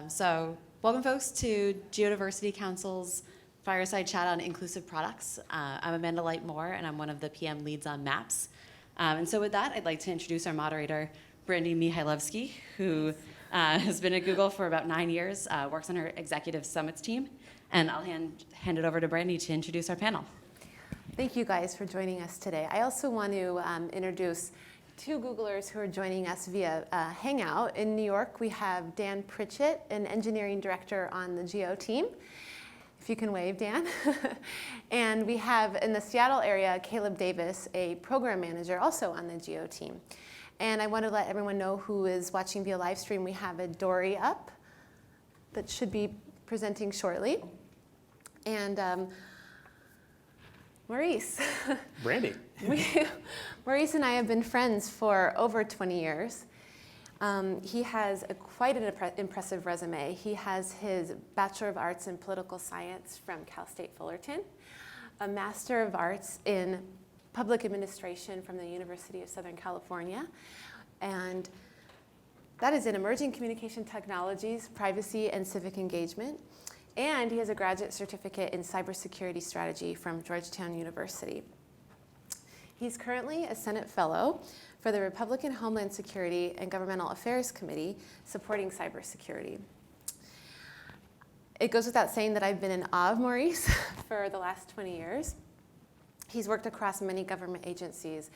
So welcome folks to Geodiversity Council's Fireside Chat on Inclusive Products. I'm Amanda Light-Moore, and I'm one of the PM leads on MAPS. And so with that, I'd like to introduce our moderator, Brandy Mihailovski, who has been at Google for about 9 years, works on her Executive Summits team. And I'll hand it over to Brandy to introduce our panel. Thank you guys for joining us today. I also want to introduce two Googlers who are joining us via Hangout. In New York, we have Dan Pritchett, an engineering director on the Geo team. If you can wave, Dan. And we have, in the Seattle area, Caleb Davis, a program manager, also on the Geo team. And I want to let everyone know who is watching via live stream. We have a Dory up that should be presenting shortly. And Maurice. Brandy. Maurice and I have been friends for over 20 years. He has quite an impressive resume. He has his Bachelor of Arts in Political Science from Cal State Fullerton, a Master of Arts in Public Administration from the University of Southern California, and that is in Emerging Communication Technologies, Privacy, and Civic Engagement. And he has a graduate certificate in cybersecurity strategy from Georgetown University. He's currently a Senate Fellow for the Republican Homeland Security and Governmental Affairs Committee supporting cybersecurity. It goes without saying that I've been in awe of Maurice for the last 20 years. He's worked across many government agencies,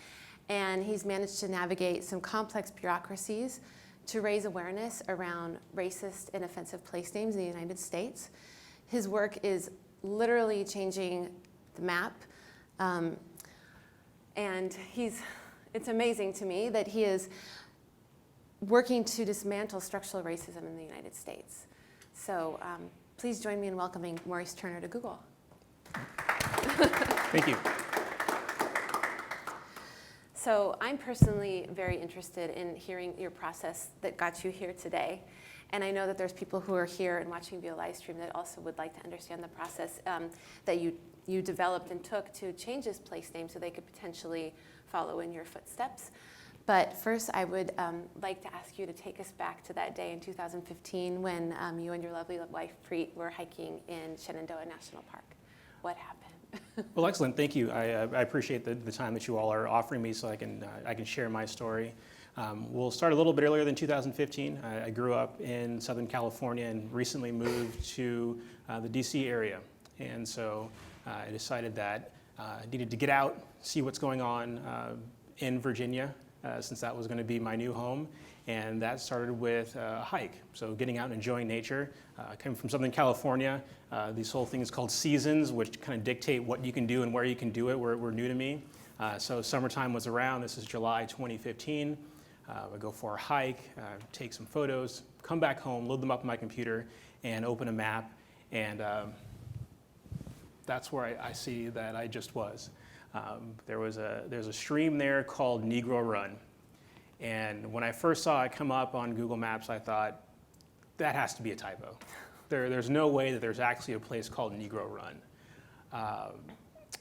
and he's managed to navigate some complex bureaucracies to raise awareness around racist and offensive place names in the United States. His work is literally changing the map. And it's amazing to me that he is working to dismantle structural racism in the United States. So please join me in welcoming Maurice Turner to Google. Thank you. So I'm personally very interested in hearing your process that got you here today. And I know that there's people who are here and watching via live stream that also would like to understand the process that you developed and took to change this place name so they could potentially follow in your footsteps. But first, I would like to ask you to take us back to that day in 2015 when you and your lovely wife, Preet, were hiking in Shenandoah National Park. What happened? Well, excellent. Thank you. I appreciate the time that you all are offering me so I can share my story. We'll start a little bit earlier than 2015. I grew up in Southern California and recently moved to the DC area. And so I decided that I needed to get out, see what's going on in Virginia, since that was going to be my new home. And that started with a hike. So getting out and enjoying nature. I came from Southern California. These whole things called seasons, which kind of dictate what you can do and where you can do it, were new to me. So summertime was around. This is July 2015. I go for a hike, take some photos, come back home, load them up on my computer, and open a map. And that's where I see that I just was. There's a stream there called Negro Run. And when I first saw it come up on Google Maps, I thought, that has to be a typo. There's no way that there's actually a place called Negro Run.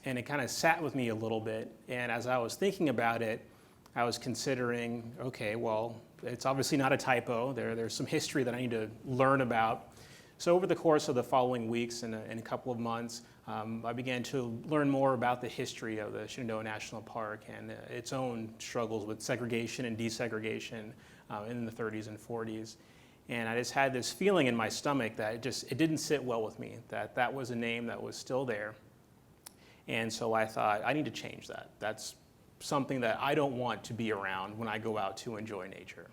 And it kind of sat with me a little bit. And as I was thinking about it, I was considering, okay, well, it's obviously not a typo. There's some history that I need to learn about. So over the course of the following weeks and a couple of months, I began to learn more about the history of the Shenandoah National Park and its own struggles with segregation and desegregation in the 30s and 40s. And I just had this feeling in my stomach that it didn't sit well with me, that was a name that was still there. And so I thought, I need to change that. That's something that I don't want to be around when I go out to enjoy nature.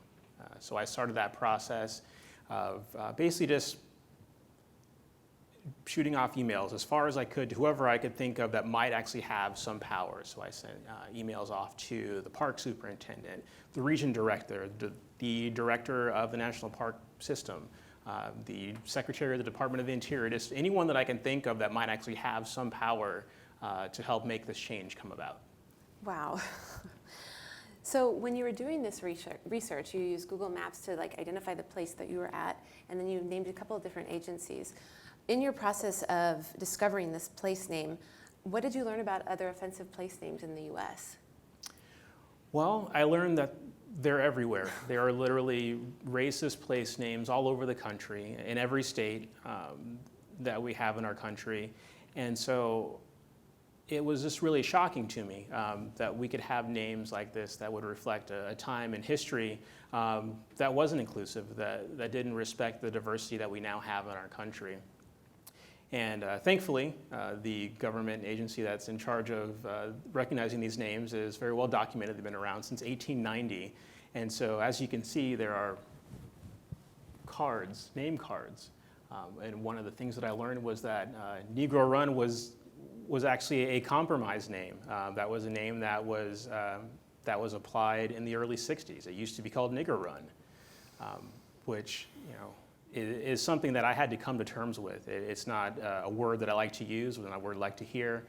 So I started that process of basically just shooting off emails as far as I could to whoever I could think of that might actually have some power. So I sent emails off to the park superintendent, the region director, the director of the National Park System, the secretary of the Department of the Interior, just anyone that I can think of that might actually have some power to help make this change come about. Wow. So when you were doing this research, you used Google Maps to identify the place that you were at, and then you named a couple of different agencies. In your process of discovering this place name, what did you learn about other offensive place names in the US? Well, I learned that they're everywhere. There are literally racist place names all over the country, in every state that we have in our country. And so it was just really shocking to me that we could have names like this that would reflect a time in history that wasn't inclusive, that didn't respect the diversity that we now have in our country. And thankfully, the government agency that's in charge of recognizing these names is very well documented. They've been around since 1890. And so as you can see, there are cards, name cards. And one of the things that I learned was that Negro Run was actually a compromise name. That was a name that was applied in the early 60s. It used to be called Nigger Run, which, you know, is something that I had to come to terms with. It's not a word that I like to use, or not a word I like to hear,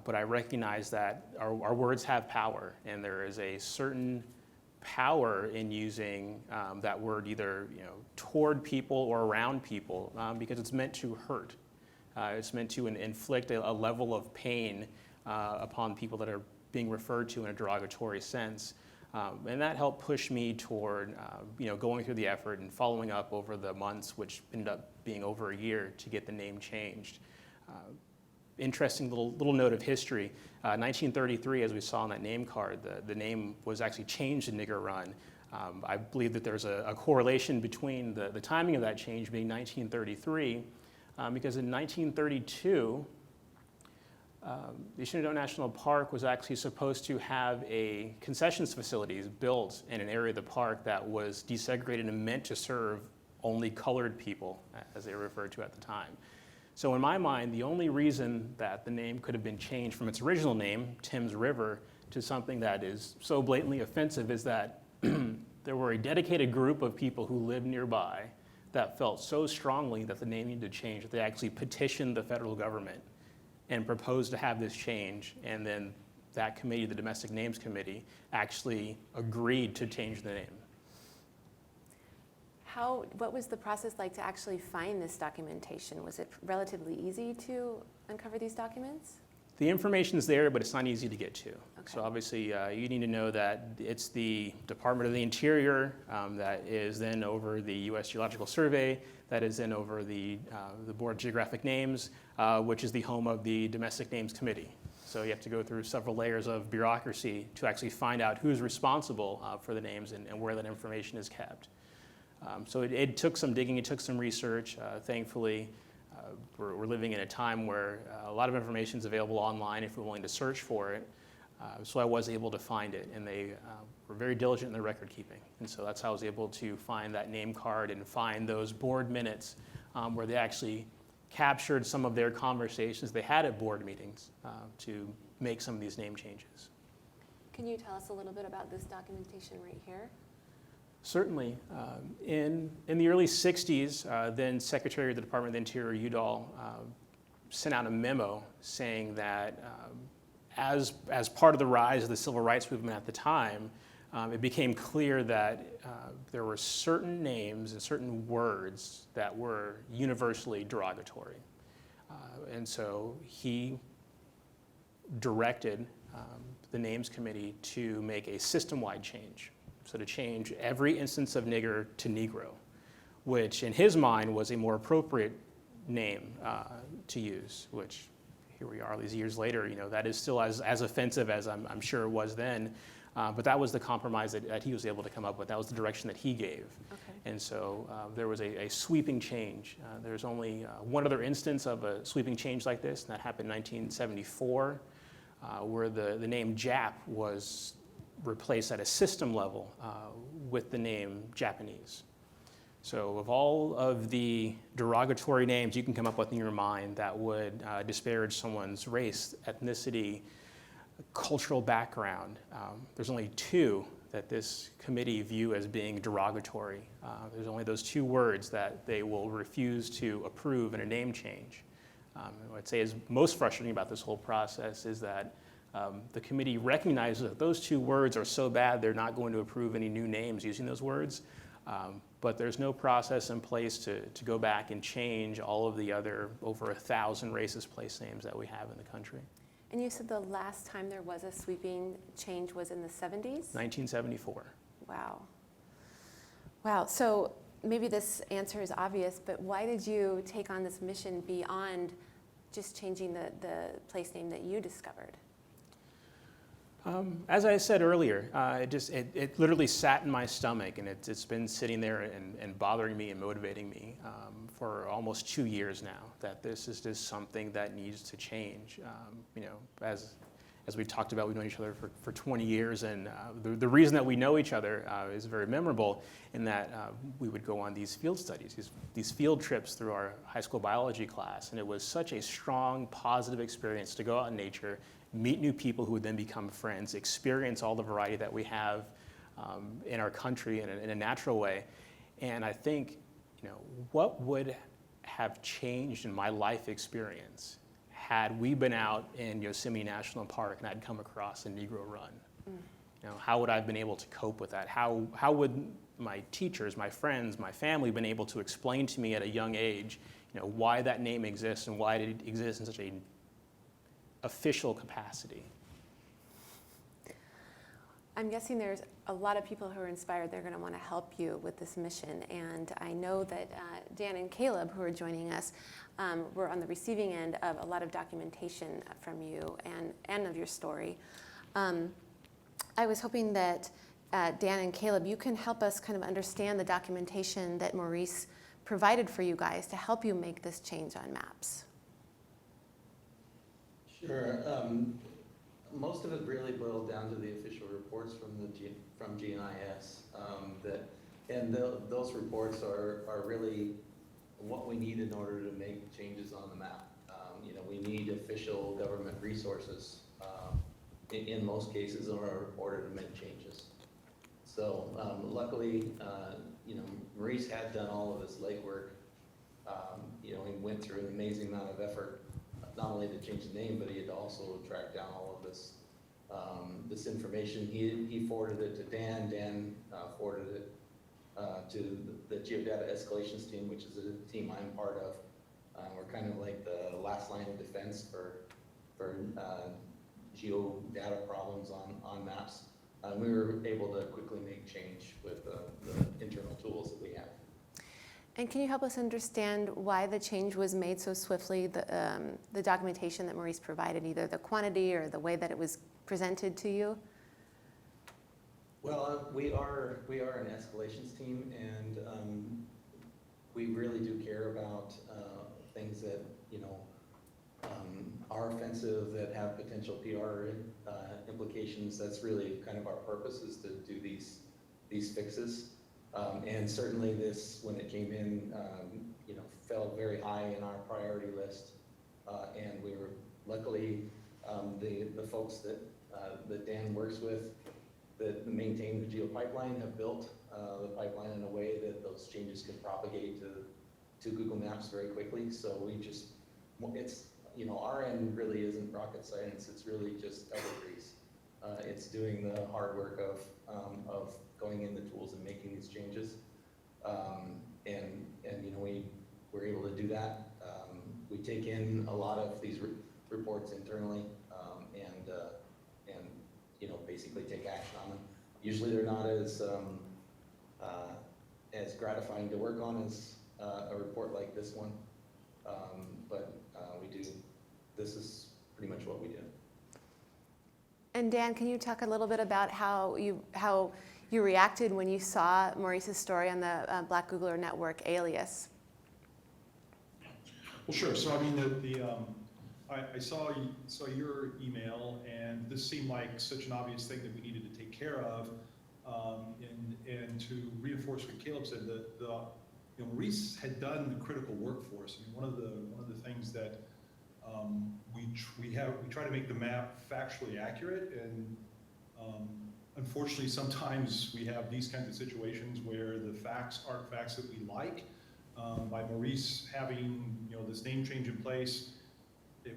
but I recognize that our words have power, and there is a certain power in using that word either, you know, toward people or around people, because it's meant to hurt. It's meant to inflict a level of pain upon people that are being referred to in a derogatory sense. And that helped push me toward you know, going through the effort and following up over the months, which ended up being over a year, to get the name changed. Interesting little note of history. 1933, as we saw on that name card, the name was actually changed to Nigger Run. I believe that there's a correlation between the timing of that change being 1933, because in 1932, the Shenandoah National Park was actually supposed to have a concessions facilities built in an area of the park that was desegregated and meant to serve only colored people, as they were referred to at the time. So in my mind, the only reason that the name could have been changed from its original name, Thames River, to something that is so blatantly offensive is that there were a dedicated group of people who lived nearby that felt so strongly that the name needed to change that they actually petitioned the federal government and proposed to have this change, and then that committee, the Domestic Names Committee, actually agreed to change the name. What was the process like to actually find this documentation? Was it relatively easy to uncover these documents? The information is there, but it's not easy to get to. Okay. So obviously, you need to know that it's the Department of the Interior that is then over the U.S. Geological Survey, that is then over the Board of Geographic Names, which is the home of the Domestic Names Committee. So you have to go through several layers of bureaucracy to actually find out who's responsible for the names and where that information is kept. So it took some digging, it took some research. Thankfully, we're living in a time where a lot of information is available online if we're willing to search for it. So I was able to find it, and they were very diligent in their record keeping. And so that's how I was able to find that name card and find those board minutes where they actually captured some of their conversations they had at board meetings to make some of these name changes. Can you tell us a little bit about this documentation right here? Certainly. In the early 60s, then Secretary of the Department of the Interior, Udall, sent out a memo saying that as part of the rise of the civil rights movement at the time, it became clear that there were certain names and certain words that were universally derogatory. And so he directed the Names Committee to make a system-wide change. So to change every instance of nigger to Negro, which in his mind was a more appropriate name to use, which here we are all these years later, you know, that is still as offensive as I'm sure it was then. But that was the compromise that he was able to come up with. That was the direction that he gave. Okay. And so there was a sweeping change. There's only one other instance of a sweeping change like this, and that happened in 1974, where the name Jap was replaced at a system level with the name Japanese. So of all of the derogatory names you can come up with in your mind that would disparage someone's race, ethnicity, cultural background, there's only two that this committee view as being derogatory. There's only those two words that they will refuse to approve in a name change. What I'd say is most frustrating about this whole process is that the committee recognizes that those two words are so bad they're not going to approve any new names using those words, but there's no process in place to go back and change all of the other over 1,000 racist place names that we have in the country. And you said the last time there was a sweeping change was in the 70s? 1974. Wow. Wow, so maybe this answer is obvious, but why did you take on this mission beyond just changing the place name that you discovered? As I said earlier, it literally sat in my stomach, and it's been sitting there and bothering me and motivating me for almost 2 years now, that this is just something that needs to change. As we've talked about, we've known each other for 20 years, and the reason that we know each other is very memorable in that we would go on these field studies, these field trips through our high school biology class, and it was such a strong, positive experience to go out in nature, meet new people who would then become friends, experience all the variety that we have in our country in a natural way. And I think, what would have changed in my life experience had we been out in Yosemite National Park and I'd come across a Negro run? How would I have been able to cope with that? How would my teachers, my friends, my family been able to explain to me at a young age, why that name exists and why it exists in such a official capacity? I'm guessing there's a lot of people who are inspired. They're going to want to help you with this mission. And I know that Dan and Caleb, who are joining us, were on the receiving end of a lot of documentation from you and of your story. I was hoping that Dan and Caleb, you can help us kind of understand the documentation that Maurice provided for you guys to help you make this change on maps. Sure. Most of it really boiled down to the official reports from GNIS. Those reports are really what we need in order to make changes on the map. We need official government resources in most cases in order to make changes. So luckily, Maurice had done all of his legwork. He went through an amazing amount of effort, not only to change the name, but he had also tracked down all of this information. He forwarded it to Dan. Dan forwarded it to the Geodata Escalations team, which is a team I'm part of. We're kind of like the last line of defense for geodata problems on maps. We were able to quickly make change with the internal tools that we have. And can you help us understand why the change was made so swiftly, the documentation that Maurice provided, either the quantity or the way that it was presented to you? Well, we are an escalations team, and we really do care about things that are offensive, that have potential PR implications. That's really kind of our purpose, is to do these fixes. And certainly this, when it came in, fell very high in our priority list. And we were luckily the folks that Dan works with that maintain the geo pipeline have built the pipeline in a way that those changes can propagate to Google Maps very quickly. So it's our end really isn't rocket science. It's really just elbow grease. It's doing the hard work of going in the tools and making these changes. We were able to do that. We take in a lot of these reports internally and basically take action on them. Usually they're not as gratifying to work on as a report like this one, but we do. This is pretty much what we do. And Dan, can you talk a little bit about how you reacted when you saw Maurice's story on the Black Googler Network alias? Well, sure. So I mean, I saw your email, and this seemed like such an obvious thing that we needed to take care of. And to reinforce what Caleb said, Maurice had done the critical work for us. I mean, one of the things that we try to make the map factually accurate, and unfortunately sometimes we have these kinds of situations where the facts aren't facts that we like. By Maurice having this name change in place, to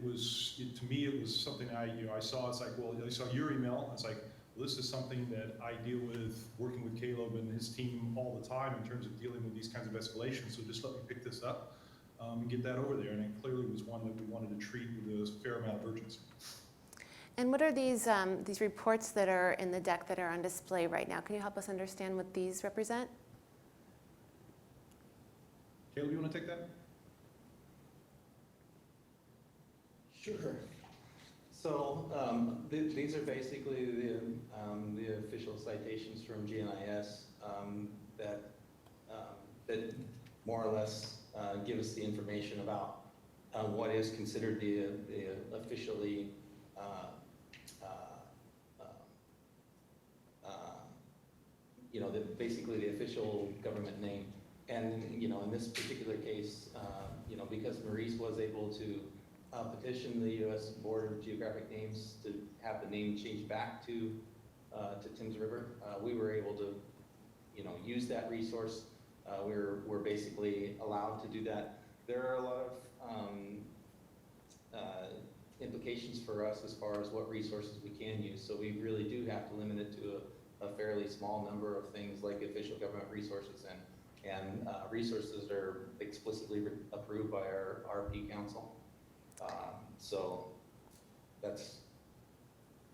me it was something I saw. It's like, well, I saw your email. It's like, well, this is something that I deal with working with Caleb and his team all the time in terms of dealing with these kinds of escalations. So just let me pick this up and get that over there. And it clearly was one that we wanted to treat with a fair amount of urgency. And what are these reports that are in the deck that are on display right now? Can you help us understand what these represent? Caleb, you want to take that? Sure. So these are basically the official citations from GNIS that more or less give us the information about what is considered the officially basically the official government name. And in this particular case, because Maurice was able to petition the U.S. Board of Geographic Names to have the name changed back to Thames River, we were able to use that resource. We're basically allowed to do that. There are a lot of implications for us as far as what resources we can use. So we really do have to limit it to a fairly small number of things like official government resources and resources that are explicitly approved by our RP Council. So that's,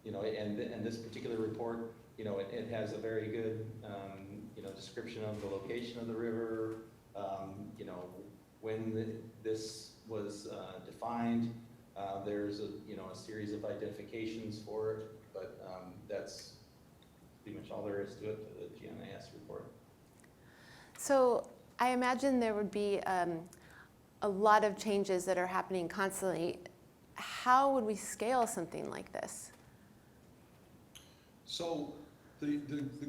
and this particular report, it has a very good, description of the location of the river, when this was defined. There's a series of identifications for it, but that's pretty much all there is to it, the GNIS report. So I imagine there would be a lot of changes that are happening constantly. How would we scale something like this? So the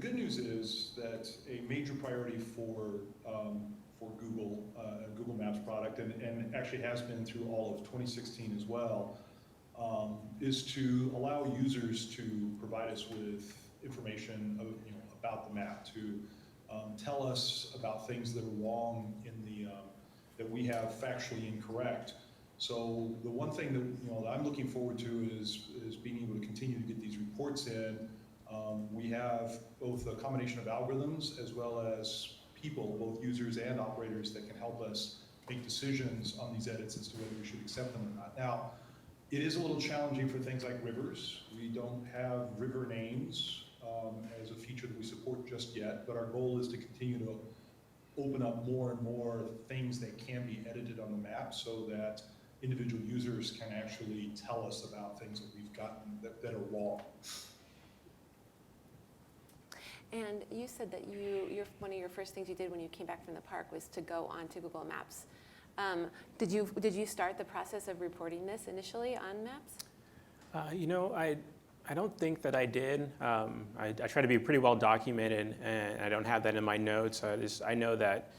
good news is that a major priority for Google, Google Maps product, and actually has been through all of 2016 as well, is to allow users to provide us with information about the map, to tell us about things that are wrong in the that we have factually incorrect. So the one thing that I'm looking forward to is being able to continue to get these reports in. We have both a combination of algorithms as well as people, both users and operators, that can help us make decisions on these edits as to whether we should accept them or not. Now, it is a little challenging for things like rivers. We don't have river names as a feature that we support just yet, but our goal is to continue to open up more and more things that can be edited on the map so that individual users can actually tell us about things that we've gotten that are wrong. And you said that one of your first things you did when you came back from the park was to go onto Google Maps. Did you start the process of reporting this initially on Maps? I don't think that I did. I try to be pretty well documented, and I don't have that in my notes. I know that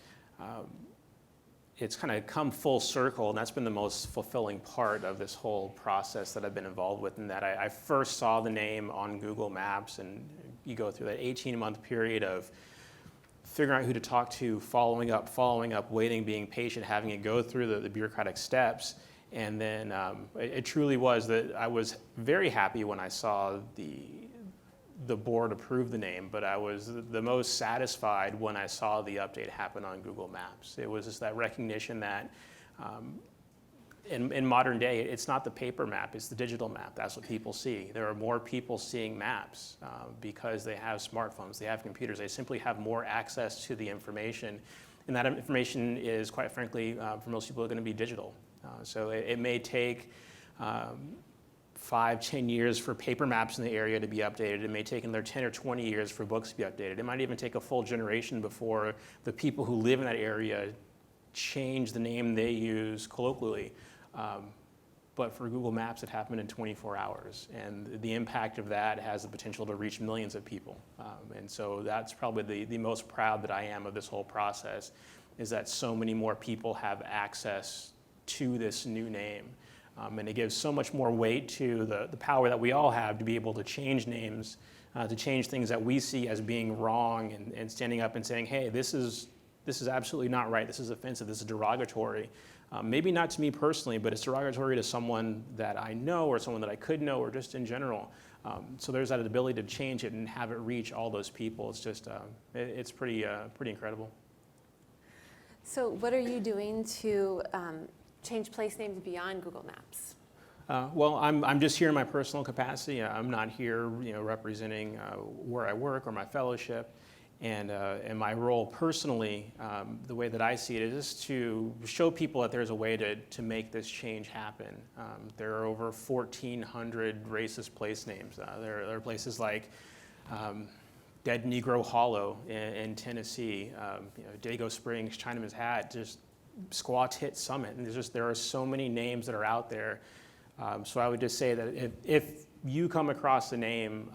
it's kind of come full circle, and that's been the most fulfilling part of this whole process that I've been involved with, in that I first saw the name on Google Maps, and you go through that 18-month period of figuring out who to talk to, following up, waiting, being patient, having it go through the bureaucratic steps. And then it truly was that I was very happy when I saw the board approve the name, but I was the most satisfied when I saw the update happen on Google Maps. It was just that recognition that in modern day, it's not the paper map, it's the digital map. That's what people see. There are more people seeing maps because they have smartphones, they have computers, they simply have more access to the information. And that information is, quite frankly, for most people, going to be digital. So it may take 5-10 years for paper maps in the area to be updated. It may take another 10 or 20 years for books to be updated. It might even take a full generation before the people who live in that area change the name they use colloquially. But for Google Maps, it happened in 24 hours. And the impact of that has the potential to reach millions of people. And so that's probably the most proud that I am of this whole process, is that so many more people have access to this new name. And it gives so much more weight to the power that we all have to be able to change names, to change things that we see as being wrong, and standing up and saying, hey, this is absolutely not right, this is offensive, this is derogatory. Maybe not to me personally, but it's derogatory to someone that I know, or someone that I could know, or just in general. So there's that ability to change it and have it reach all those people. It's just, it's pretty incredible. So what are you doing to change place names beyond Google Maps? Well, I'm just here in my personal capacity. I'm not here, representing where I work or my fellowship. And my role personally, the way that I see it is to show people that there's a way to make this change happen. There are over 1,400 racist place names. There are places like Dead Negro Hollow in Tennessee, Dago Springs, Chinaman's Hat, just Squaw Tit Summit. And there are so many names that are out there. So I would just say that if you come across a name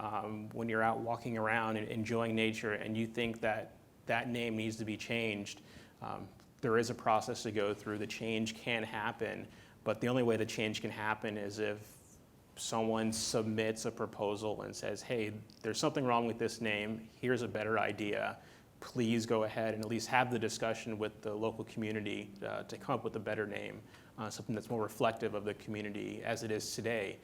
when you're out walking around and enjoying nature and you think that that name needs to be changed, there is a process to go through. The change can happen, but the only way the change can happen is if someone submits a proposal and says, hey, there's something wrong with this name, here's a better idea. Please go ahead and at least have the discussion with the local community to come up with a better name, something that's more reflective of the community as it is today,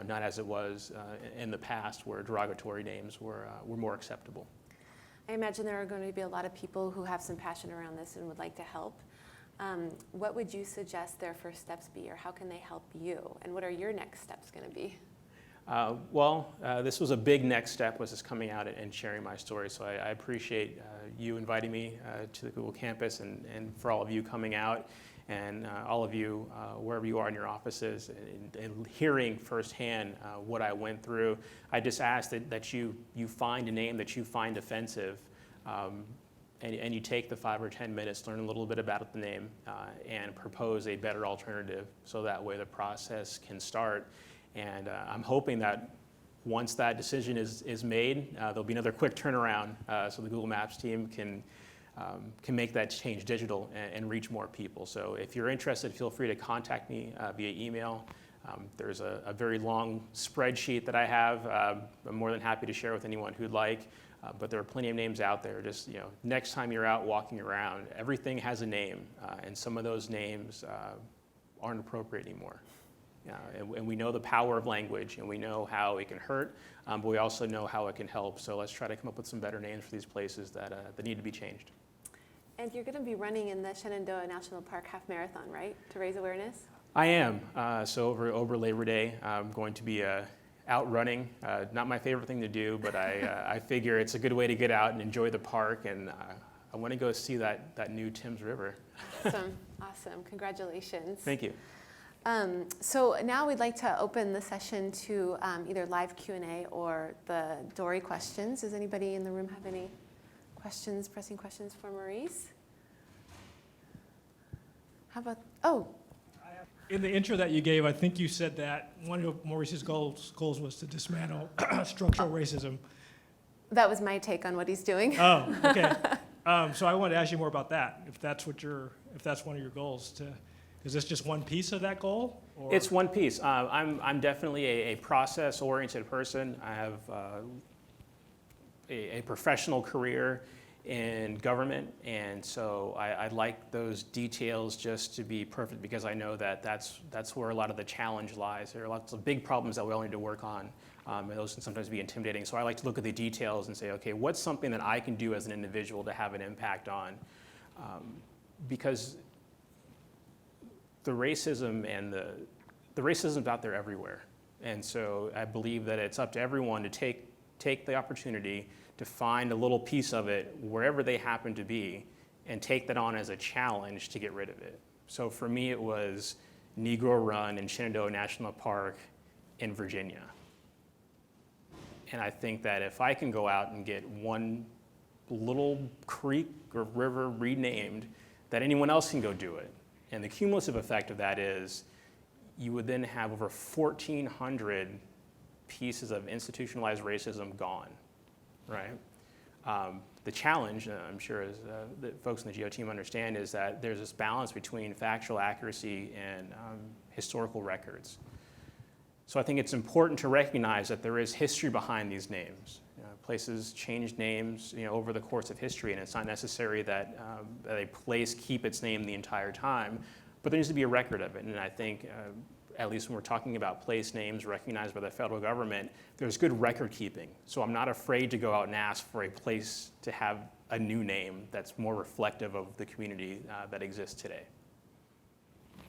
not as it was in the past where derogatory names were more acceptable. I imagine there are going to be a lot of people who have some passion around this and would like to help. What would you suggest their first steps be, or how can they help you? And what are your next steps going to be? This was a big next step, was just coming out and sharing my story. So I appreciate you inviting me to the Google campus and for all of you coming out and all of you, wherever you are in your offices, and hearing firsthand what I went through. I just ask that you find a name that you find offensive, and you take the 5 or 10 minutes, learn a little bit about the name, and propose a better alternative so that way the process can start. And I'm hoping that once that decision is made, there'll be another quick turnaround so the Google Maps team can make that change digital and reach more people. So if you're interested, feel free to contact me via email. There's a very long spreadsheet that I have. I'm more than happy to share with anyone who'd like, but there are plenty of names out there. Just, next time you're out walking around, everything has a name, and some of those names aren't appropriate anymore. And we know the power of language, and we know how it can hurt, but we also know how it can help. So let's try to come up with some better names for these places that need to be changed. And you're going to be running in the Shenandoah National Park Half Marathon, right, to raise awareness? I am. So over Labor Day, I'm going to be out running. Not my favorite thing to do, but I figure it's a good way to get out and enjoy the park, and I want to go see that new Thames River. Awesome. Congratulations. Thank you. So now we'd like to open the session to either live Q&A or the Dory questions. Does anybody in the room have any questions, pressing questions for Maurice? How about, In the intro that you gave, I think you said that one of Maurice's goals was to dismantle structural racism. that was my take on what he's doing. Oh, okay. So I wanted to ask you more about that. If that's one of your goals, is this just one piece of that goal? Or? It's one piece. I'm definitely a process-oriented person. I have a professional career in government, and so I like those details just to be perfect because I know that that's where a lot of the challenge lies. There are lots of big problems that we all need to work on, and those can sometimes be intimidating. So I like to look at the details and say, okay, what's something that I can do as an individual to have an impact on? Because the racism and the racism's out there everywhere, and so I believe that it's up to everyone to take the opportunity to find a little piece of it wherever they happen to be and take that on as a challenge to get rid of it. So for me, it was Negro Run in Shenandoah National Park in Virginia. And I think that if I can go out and get one little creek or river renamed, that anyone else can go do it. And the cumulative effect of that is you would then have over 1,400 pieces of institutionalized racism gone, right? The challenge, I'm sure as the folks in the GEO team understand, is that there's this balance between factual accuracy and historical records. So I think it's important to recognize that there is history behind these names. Places changed names, over the course of history, and it's not necessary that a place keep its name the entire time, but there needs to be a record of it. And I think, at least when we're talking about place names recognized by the federal government, there's good record keeping. So I'm not afraid to go out and ask for a place to have a new name that's more reflective of the community that exists today.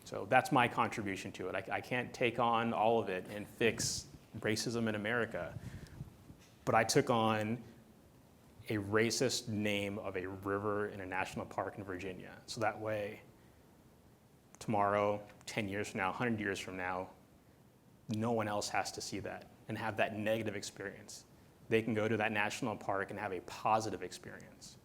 So that's my contribution to it. I can't take on all of it and fix racism in America, but I took on a racist name of a river in a national park in Virginia. So that way, tomorrow, 10 years from now, 100 years from now, no one else has to see that and have that negative experience. They can go to that national park and have a positive experience.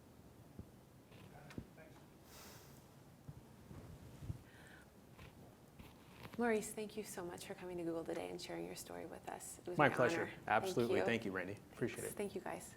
Maurice, thank you so much for coming to Google today and sharing your story with us. It was My my pleasure. honor. Absolutely. Thank you. Thank you, Brandy. Appreciate it. Thank you, guys.